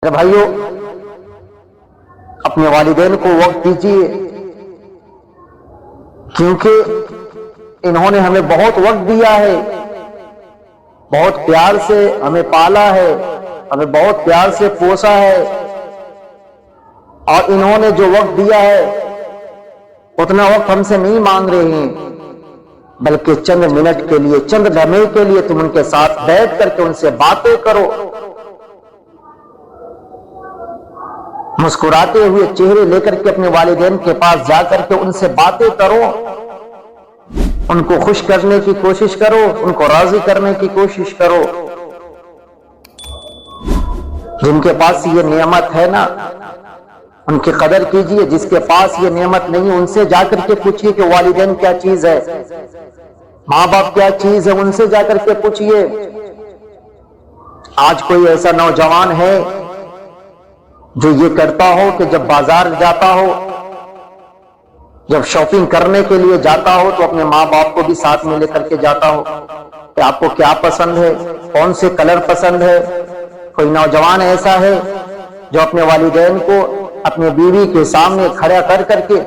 میرے بھائیوں، اپنے والدین کو وقت دیجیے، کیونکہ انہوں نے ہمیں بہت وقت دیا ہے، بہت پیار سے ہمیں پالا ہے، ہمیں بہت پیار سے پوسا ہے، اور انہوں نے جو وقت دیا ہے اتنا وقت ہم سے نہیں مانگ رہے ہیں، بلکہ چند منٹ کے لیے، چند لمحے کے لیے تم ان کے ساتھ بیٹھ کر کے ان سے باتیں کرو، مسکراتے ہوئے چہرے لے کر کے اپنے والدین کے پاس جا کر کے ان سے باتیں کرو، ان کو خوش کرنے کی کوشش کرو، ان کو راضی کرنے کی کوشش کرو۔ جن کے پاس یہ نعمت ہے نا، ان کی قدر کیجئے، جس کے پاس یہ نعمت نہیں ان سے جا کر کے پوچھئے کہ والدین کیا چیز ہے، ماں باپ کیا چیز ہے، ان سے جا کر کے پوچھئے۔ آج کوئی ایسا نوجوان ہے جو یہ کرتا ہو کہ جب بازار جاتا ہو، جب شاپنگ کرنے کے لیے جاتا ہو تو اپنے ماں باپ کو بھی ساتھ میں لے کر کے جاتا ہو کہ آپ کو کیا پسند ہے، کون سے کلر پسند ہے؟ کوئی نوجوان ایسا ہے جو اپنے والدین کو اپنے بیوی کے سامنے کھڑا کر کر کے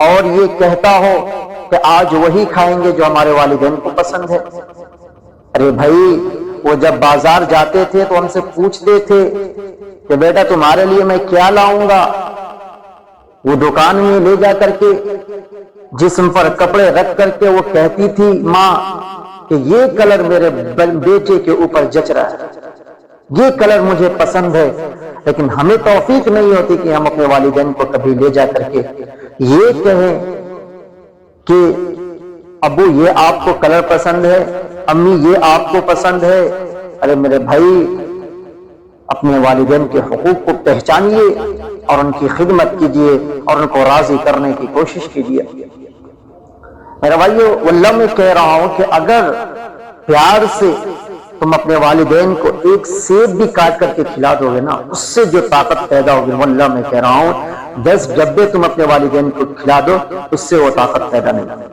اور یہ کہتا ہو کہ آج وہی کھائیں گے جو ہمارے والدین کو پسند ہے؟ ارے بھائی، وہ جب بازار جاتے تھے تو ہم سے پوچھتے تھے کہ بیٹا تمہارے لیے میں کیا لاؤں گا؟ وہ دکان میں لے جا کر کے جسم پر کپڑے رکھ کر کے وہ کہتی تھی ماں کہ یہ کلر میرے بیٹے کے اوپر جچ رہا ہے، یہ کلر مجھے پسند ہے، لیکن ہمیں توفیق نہیں ہوتی کہ ہم اپنے والدین کو کبھی لے جا کر کے یہ کہیں کہ ابو یہ آپ کو کلر پسند ہے، امی یہ آپ کو پسند ہے۔ ارے میرے بھائی، اپنے والدین کے حقوق کو پہچانیے اور ان کی خدمت کیجیے اور ان کو راضی کرنے کی کوشش کیجیے۔ میرے بھائیو، واللہ میں کہہ رہا ہوں کہ اگر پیار سے تم اپنے والدین کو ایک سیب بھی کاٹ کر کے کھلا دو گے نا، اس سے جو طاقت پیدا ہوگی، واللہ میں کہہ رہا ہوں 10 ڈبے تم اپنے والدین کو کھلا دو، اس سے وہ طاقت پیدا نہیں۔